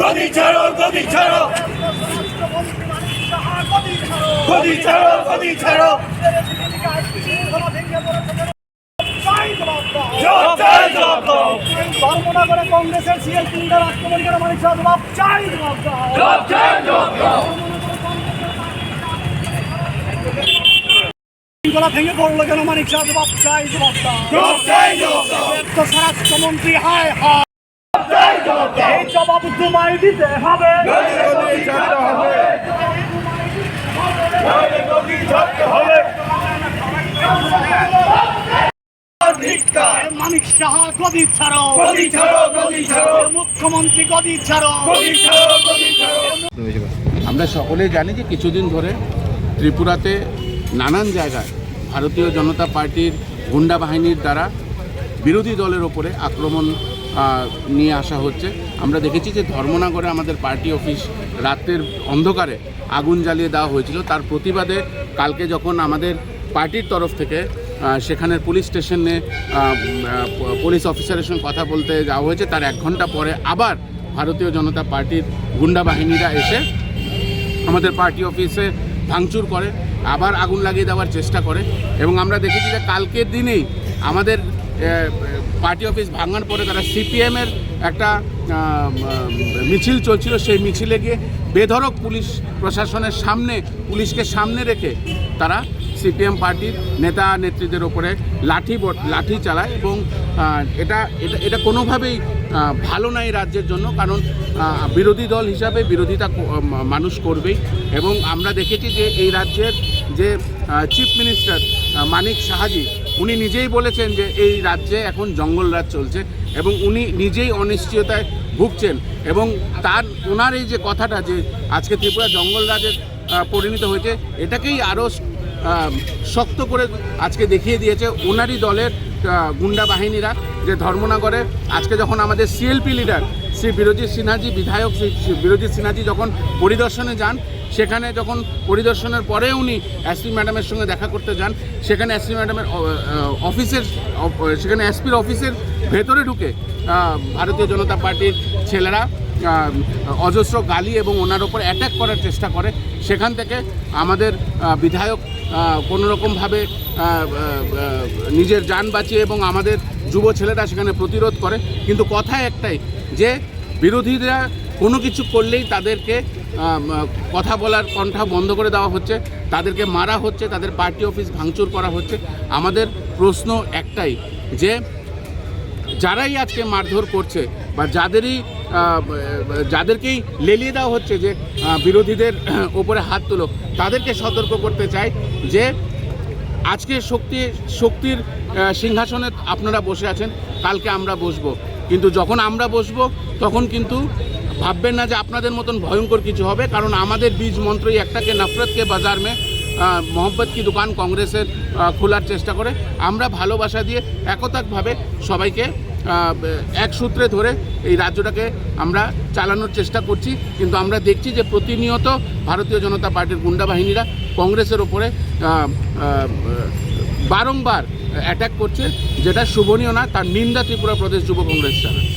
গদি ছাড়ো গদি ছাড়ো গদি ছাড়ো গদি ছাড়ো ধর্মনগরে কংগ্রেসের সিএলপি লিডার আক্রমণ করে মানিক শাহ জবাব চাই গলা ভেঙে পড়লো কেন মানিক শাহ জবাব চাই স্বরাষ্ট্রমন্ত্রী হায় হায় এই জবাব তোমায় দিতে হবে মানিক শাহ গদি ছাড়ো মুখ্যমন্ত্রী গদি ছাড়ো। আমরা সকলেই জানি যে কিছুদিন ধরে ত্রিপুরাতে নানান জায়গায় ভারতীয় জনতা পার্টির গুন্ডা বাহিনীর দ্বারা বিরোধী দলের ওপরে আক্রমণ নিয়ে আসা হচ্ছে। আমরা দেখেছি যে ধর্মনগরে আমাদের পার্টি অফিস রাতের অন্ধকারে আগুন জ্বালিয়ে দেওয়া হয়েছিল। তার প্রতিবাদে কালকে যখন আমাদের পার্টির তরফ থেকে সেখানের পুলিশ স্টেশনে পুলিশ অফিসারের সঙ্গে কথা বলতে যাওয়া হয়েছে, তার 1 ঘন্টা পরে আবার ভারতীয় জনতা পার্টির গুন্ডা বাহিনীরা এসে আমাদের পার্টি অফিসে ভাঙচুর করে, আবার আগুন লাগিয়ে দেওয়ার চেষ্টা করে। এবং আমরা দেখেছি যে কালকের দিনেই আমাদের পার্টি অফিস ভাঙার পরে তারা সিপিএমের একটা মিছিল চলছিল, সেই মিছিলে গিয়ে বেধড়ক পুলিশ প্রশাসনের সামনে পুলিশকে সামনে রেখে তারা সিপিএম পার্টির নেতা নেত্রীদের ওপরে লাঠি চালায়। এবং এটা এটা এটা কোনোভাবেই ভালো না এই রাজ্যের জন্য, কারণ বিরোধী দল হিসাবে বিরোধিতা মানুষ করবেই। এবং আমরা দেখেছি যে এই রাজ্যের যে চিফ মিনিস্টার মানিক শাহজি, উনি নিজেই বলেছেন যে এই রাজ্যে এখন জঙ্গলরাজ চলছে এবং উনি নিজেই অনিশ্চয়তায় ভুগছেন। এবং ওনার এই যে কথাটা যে আজকে ত্রিপুরা জঙ্গলরাজের পরিণত হয়েছে, এটাকেই আরও শক্ত করে আজকে দেখিয়ে দিয়েছে ওনারই দলের গুন্ডা বাহিনীরা। যে ধর্মনগরে আজকে যখন আমাদের সিএলপি লিডার শ্রী বিরোজিৎ সিনহাজি, বিধায়ক বিরোজিৎ সিনহাজি যখন পরিদর্শনে যান, সেখানে যখন পরিদর্শনের পরে উনি এসপি ম্যাডামের সঙ্গে দেখা করতে যান, সেখানে এসপি ম্যাডামের সেখানে এসপির অফিসের ভেতরে ঢুকে ভারতীয় জনতা পার্টির ছেলেরা অজস্র গালি এবং ওনার ওপর অ্যাটাক করার চেষ্টা করে। সেখান থেকে আমাদের বিধায়ক কোনোরকমভাবে নিজের যান বাঁচিয়ে এবং আমাদের যুব ছেলেরা সেখানে প্রতিরোধ করে। কিন্তু কথা একটাই যে বিরোধীরা কোনো কিছু করলেই তাদেরকে কথা বলার কণ্ঠা বন্ধ করে দেওয়া হচ্ছে, তাদেরকে মারা হচ্ছে, তাদের পার্টি অফিস ভাঙচুর করা হচ্ছে। আমাদের প্রশ্ন একটাই যে যারাই আজকে মারধর করছে বা যাদেরকেই লেলিয়ে দেওয়া হচ্ছে যে বিরোধীদের ওপরে হাত তুলো, তাদেরকে সতর্ক করতে চাই যে আজকে শক্তির সিংহাসনে আপনারা বসে আছেন, কালকে আমরা বসবো। কিন্তু যখন আমরা বসবো তখন কিন্তু ভাববেন না যে আপনাদের মতন ভয়ঙ্কর কিছু হবে, কারণ আমাদের বীজ মন্ত্রই একটাকে নফরত কে বাজার মে মোহব্বত কি দোকান কংগ্রেসের খোলার চেষ্টা করে। আমরা ভালোবাসা দিয়ে একতাকভাবে সবাইকে এক সূত্রে ধরে এই রাজ্যটাকে আমরা চালানোর চেষ্টা করছি। কিন্তু আমরা দেখছি যে প্রতিনিয়ত ভারতীয় জনতা পার্টির গুন্ডা বাহিনীরা কংগ্রেসের ওপরে বারংবার অ্যাটাক করছে, যেটা শুভনীয় না। তার নিন্দা ত্রিপুরা প্রদেশ যুব কংগ্রেস জানায়।